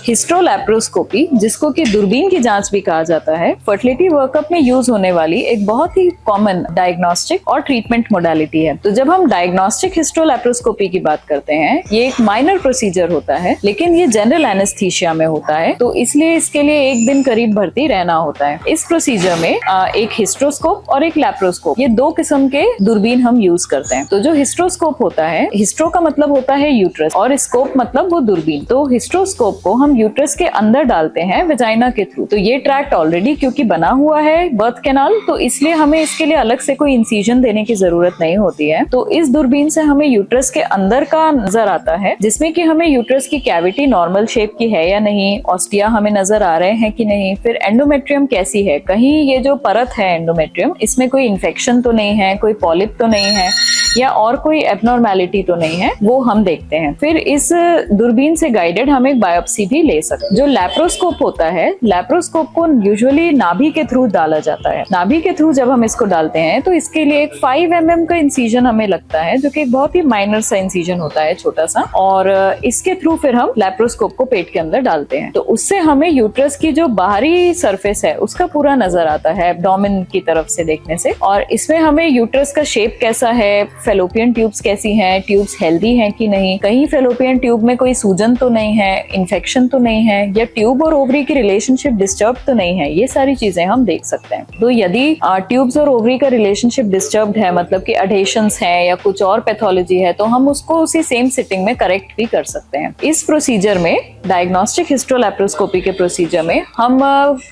हिस्ट्रोलैप्रोस्कोपी, जिसको कि दूरबीन की जांच भी कहा जाता है, फर्टिलिटी वर्कअप में यूज होने वाली एक बहुत ही कॉमन डायग्नोस्टिक और ट्रीटमेंट मोडालिटी है। तो जब हम डायग्नोस्टिक हिस्ट्रोलैप्रोस्कोपी की बात करते हैं, ये एक माइनर प्रोसीजर होता है, लेकिन ये जनरल एनेस्थीसिया में होता है, तो इसलिए इसके लिए एक दिन करीब भर्ती रहना होता है। इस प्रोसीजर में एक हिस्ट्रोस्कोप और एक लैप्रोस्कोप, ये दो किस्म के दूरबीन हम यूज करते हैं। तो जो हिस्ट्रोस्कोप होता है, हिस्ट्रो का मतलब होता है यूट्रस और स्कोप मतलब वो दूरबीन। तो हिस्ट्रोस्कोप को हम यूट्रस के अंदर डालते हैं वेजाइना के थ्रू। तो ये ट्रैक्ट ऑलरेडी क्योंकि बना हुआ है बर्थ कैनाल, तो इसलिए हमें इसके लिए अलग से कोई इंसिजन देने की जरूरत नहीं होती है। तो इस दूरबीन से हमें यूट्रस के अंदर का नजर आता है, जिसमें कि हमें यूट्रस की कैविटी नॉर्मल शेप की है या नहीं, ऑस्टिया हमें नजर आ रहे हैं कि नहीं, फिर एंडोमेट्रियम कैसी है, कहीं ये जो परत है एंडोमेट्रियम, इसमें कोई इन्फेक्शन तो नहीं है, कोई पॉलिप तो नहीं है, या और कोई एबनॉर्मेलिटी तो नहीं है, वो हम देखते हैं। फिर इस दूरबीन से गाइडेड हम एक बायोप्सी भी ले सकते हैं। जो लैप्रोस्कोप होता है, लैप्रोस्कोप को यूजुअली नाभि के थ्रू डाला जाता है। नाभि के थ्रू जब हम इसको डालते हैं तो इसके लिए एक 5 mm का इंसिजन हमें लगता है, जो कि एक बहुत ही माइनर सा इंसिजन होता है, छोटा सा, और इसके थ्रू फिर हम लैप्रोस्कोप को पेट के अंदर डालते हैं। तो उससे हमें यूट्रस की जो बाहरी सरफेस है उसका पूरा नजर आता है एब्डोमेन की तरफ से देखने से, और इसमें हमें यूट्रस का शेप कैसा है, फेलोपियन ट्यूब्स कैसी हैं, ट्यूब्स हेल्दी हैं कि नहीं, कहीं फेलोपियन ट्यूब में कोई सूजन तो नहीं है, इन्फेक्शन तो नहीं है, या ट्यूब और ओवरी की रिलेशनशिप डिस्टर्ब तो नहीं है, ये सारी चीजें हम देख सकते हैं। तो यदि ट्यूब्स और ओवरी का रिलेशनशिप डिस्टर्ब्ड है, मतलब कि अडहेशंस है या कुछ और पैथोलॉजी है, तो हम उसको उसी सेम सिटिंग में करेक्ट भी कर सकते हैं। इस प्रोसीजर में, डायग्नोस्टिक हिस्ट्रोलैप्रोस्कोपी के प्रोसीजर में, हम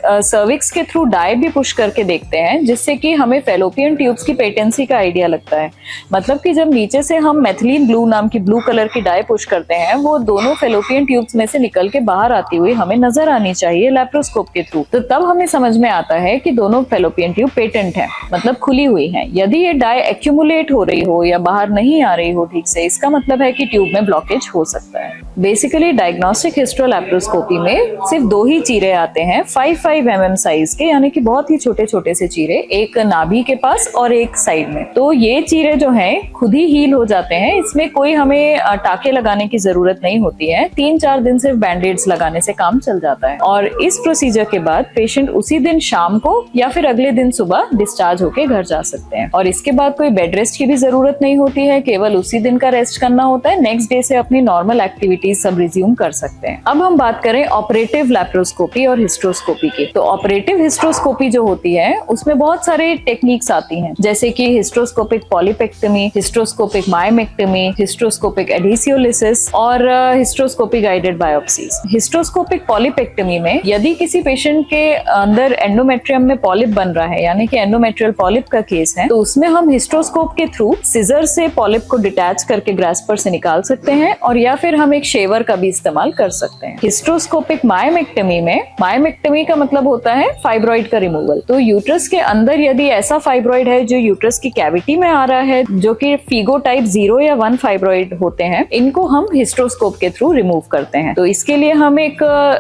सर्विक्स के थ्रू डाई भी पुश करके देखते हैं, जिससे कि हमें फेलोपियन ट्यूब्स की पेटेंसी का आइडिया लगता है। मतलब कि जब नीचे से हम मेथिलीन ब्लू नाम की ब्लू कलर की डाई पुश करते हैं, वो दोनों फेलोपियन ट्यूब्स में से निकल के बाहर आती हुई हमें नजर आनी चाहिए लैप्रोस्कोप के थ्रू। तो तब हमें समझ में आता है कि दोनों फेलोपियन ट्यूब पेटेंट है, मतलब खुली हुई है। यदि ये डाई एक्यूमुलेट हो रही हो या बाहर नहीं आ रही हो ठीक से, इसका मतलब है कि ट्यूब में ब्लॉकेज हो सकता है। बेसिकली डायग्नोस्टिक हिस्ट्रोलैप्रोस्कोपी में सिर्फ 2 ही चीरे आते हैं, 5 mm साइज के, यानी कि बहुत ही छोटे छोटे से चीरे, एक नाभि के पास और एक साइड में। तो ये चीरे जो हैं खुद ही हील हो जाते हैं, इसमें कोई हमें टाके लगाने की जरूरत नहीं होती है। 3-4 दिन सिर्फ बैंडेड्स लगाने से काम चल जाता है, और इस प्रोसीजर के बाद पेशेंट उसी दिन शाम को या फिर अगले दिन सुबह डिस्चार्ज होके घर जा सकते हैं। और इसके बाद कोई बेड रेस्ट की भी जरूरत नहीं होती है, केवल उसी दिन का रेस्ट करना होता है। नेक्स्ट डे से अपनी नॉर्मल एक्टिविटीज सब रिज्यूम कर सकते हैं। अब हम बात करें ऑपरेटिव लैप्रोस्कोपी और हिस्ट्रोस्कोपी की। तो ऑपरेटिव हिस्ट्रोस्कोपी जो होती है, उसमें बहुत सारे टेक्निक्स आती हैं, जैसे कि हिस्ट्रोस्कोपिक पॉलीपेक्टमी, हिस्ट्रोस्कोपिक मायोमेक्टमी, हिस्ट्रोस्कोपिक एडिसियोलिसिस और हिस्ट्रोस्कोपी गाइडेड बायोप्सीज। हिस्ट्रोस्कोपिक पॉलीपेक्टमी में यदि किसी पेशेंट के अंदर एंडोमेट्रियम में पॉलिप बन रहा है, यानी कि एंडोमेट्रियल पॉलिप का केस है, तो उसमें हम हिस्ट्रोस्कोप के थ्रू सिजर से पॉलिप को डिटैच करके ग्रास्पर से निकाल सकते हैं, और या फिर हम एक शेवर का भी इस्तेमाल कर सकते हैं। हिस्ट्रोस्कोपिक मायोमेक्टमी में, मायोमेक्टमी का मतलब होता है फाइब्रॉइड का रिमूवल। तो यूट्रस के अंदर यदि ऐसा फाइब्रॉइड है जो यूट्रस की कैविटी में आ रहा है, जो कि फिगो टाइप 0 या 1 फाइब्रॉइड होते हैं, इनको हम हिस्ट्रोस्कोप के थ्रू रिमूव करते हैं। तो इसके लिए हम एक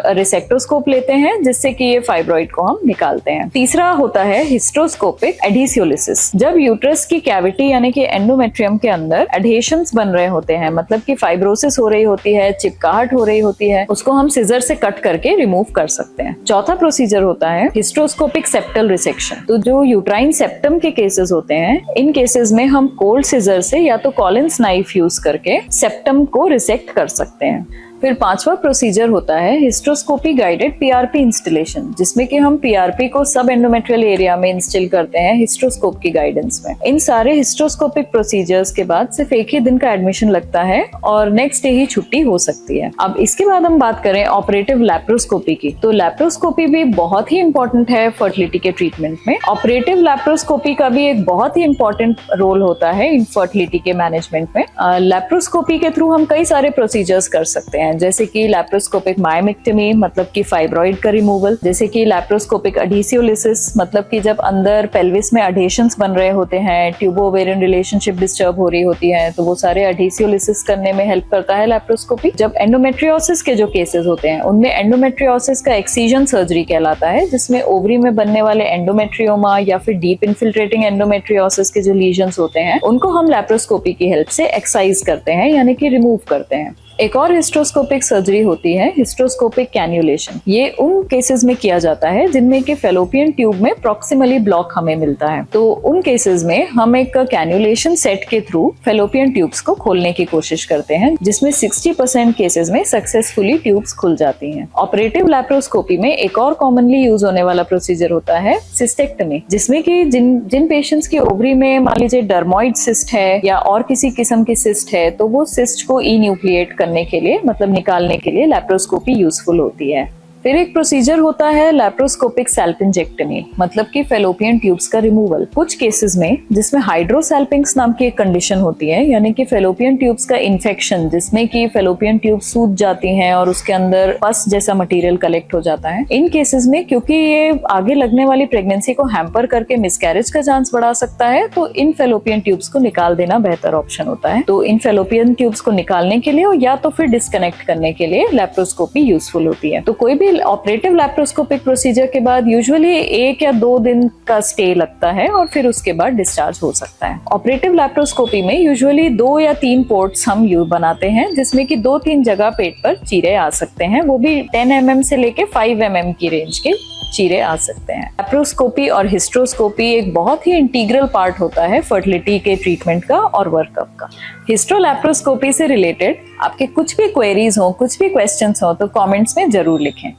रिसेक्टोस्कोप लेते हैं, जिससे कि ये फाइब्रॉइड को हम निकालते हैं। तीसरा होता है हिस्ट्रोस्कोपिक एडिसियोलिसिस। जब यूट्रस की कैविटी यानी कि एंडोमेट्रियम के अंदर एडहेशंस बन रहे होते हैं, मतलब कि फाइब्रोसिस हो रही होती है, चिपकाहट हो रही होती है, उसको हम सिजर से कट करके रिमूव कर सकते हैं। चौथा प्रोसीजर होता है हिस्ट्रोस्कोपिक सेप्टल रिसेक्शन। तो जो यूट्राइन सेप्टम के केसेस होते हैं, इन केसेस में हम कोल्ड सिजर से या तो कॉलिन्स नाइफ यूज करके सेप्टम को रिसेक्ट कर सकते हैं। फिर 5वां प्रोसीजर होता है हिस्ट्रोस्कोपी गाइडेड पीआरपी इंस्टॉलेशन, जिसमें कि हम पीआरपी को सब एंडोमेट्रियल एरिया में इंस्टॉल करते हैं हिस्ट्रोस्कोप की गाइडेंस में। इन सारे हिस्ट्रोस्कोपिक प्रोसीजर्स के बाद सिर्फ एक ही दिन का एडमिशन लगता है और नेक्स्ट डे ही छुट्टी हो सकती है। अब इसके बाद हम बात करें ऑपरेटिव लैप्रोस्कोपी की, तो लैप्रोस्कोपी भी बहुत ही इंपॉर्टेंट है फर्टिलिटी के ट्रीटमेंट में। ऑपरेटिव लैप्रोस्कोपी का भी एक बहुत ही इंपॉर्टेंट रोल होता है इन फर्टिलिटी के मैनेजमेंट में। लैप्रोस्कोपी के थ्रू हम कई सारे प्रोसीजर्स कर सकते हैं, जैसे कि लैप्रोस्कोपिक मायोमेक्टमी, मतलब कि फाइब्रॉइड का रिमूवल, जैसे कि लैप्रोस्कोपिक एडिसियोलिसिस, मतलब कि जब अंदर पेल्विस में एडहेशंस बन रहे होते हैं, ट्यूबो ओवेरियन रिलेशनशिप डिस्टर्ब हो रही होती है, तो वो सारे एडिसियोलिसिस करने में हेल्प करता है लैप्रोस्कोपी। जब एंडोमेट्रियोसिस के जो केसेस होते हैं, उनमें एंडोमेट्रियोसिस का एक्सीजन सर्जरी कहलाता है, जिसमें ओवरी में बनने वाले एंडोमेट्रियोमा या फिर डीप इन्फिल्ट्रेटिंग एंडोमेट्रियोसिस के जो लीजन्स होते हैं, उनको हम लैप्रोस्कोपी की हेल्प से एक्साइज करते हैं, यानी कि रिमूव करते हैं। एक और हिस्ट्रोस्कोपिक सर्जरी होती है हिस्ट्रोस्कोपिक कैन्युलेशन। ये उन केसेस में किया जाता है जिनमें कि फेलोपियन ट्यूब में प्रॉक्सिमली ब्लॉक हमें मिलता है। तो उन केसेस में हम एक कैन्युलेशन सेट के थ्रू फेलोपियन ट्यूब्स को खोलने की कोशिश करते हैं, जिसमें 60% केसेस में सक्सेसफुली ट्यूब्स खुल जाती हैं। ऑपरेटिव लैप्रोस्कोपी में एक और कॉमनली यूज होने वाला प्रोसीजर होता है सिस्टेक्टमी, जिसमें कि जिन पेशेंट्स की ओवरी में मान लीजिए डर्मोइड सिस्ट है या और किसी किस्म की सिस्ट है, तो वो सिस्ट को इन्यूक्लिएट करने के लिए, मतलब निकालने के लिए लैप्रोस्कोपी यूजफुल होती है। फिर एक प्रोसीजर होता है लैप्रोस्कोपिक सैल्पिंजेक्टमी, मतलब कि फेलोपियन ट्यूब्स का रिमूवल। कुछ केसेस में जिसमें हाइड्रोसैल्पिंग्स नाम की एक कंडीशन होती है, यानी कि फेलोपियन ट्यूब्स का इन्फेक्शन, जिसमें कि फेलोपियन ट्यूब सूज जाती हैं और उसके अंदर पस जैसा मटेरियल कलेक्ट हो जाता है। इन केसेस में क्योंकि ये आगे लगने वाली प्रेगनेंसी को हैम्पर करके मिसकैरेज का चांस बढ़ा सकता है, तो इन फेलोपियन ट्यूब्स को निकाल देना बेहतर ऑप्शन होता है। तो इन फेलोपियन ट्यूब्स को निकालने के लिए या तो फिर डिस्कनेक्ट करने के लिए लैप्रोस्कोपी यूजफुल होती है। तो कोई भी ऑपरेटिव लैप्रोस्कोपिक प्रोसीजर के बाद यूजुअली 1 या 2 दिन का स्टे लगता है और फिर उसके बाद डिस्चार्ज हो सकता है। ऑपरेटिव लैप्रोस्कोपी में यूजुअली 2 या 3 पोर्ट्स हम बनाते हैं, जिसमें कि 2-3 जगह पेट पर चीरे आ सकते हैं, वो भी 10 mm से लेके 5 mm की रेंज के चीरे आ सकते हैं। लैप्रोस्कोपी और हिस्ट्रोस्कोपी एक बहुत ही इंटीग्रल पार्ट होता है फर्टिलिटी के ट्रीटमेंट का और वर्कअप का। हिस्ट्रोलैप्रोस्कोपी से रिलेटेड आपके कुछ भी क्वेरीज हो, कुछ भी क्वेश्चंस हो, तो कमेंट्स में जरूर लिखें।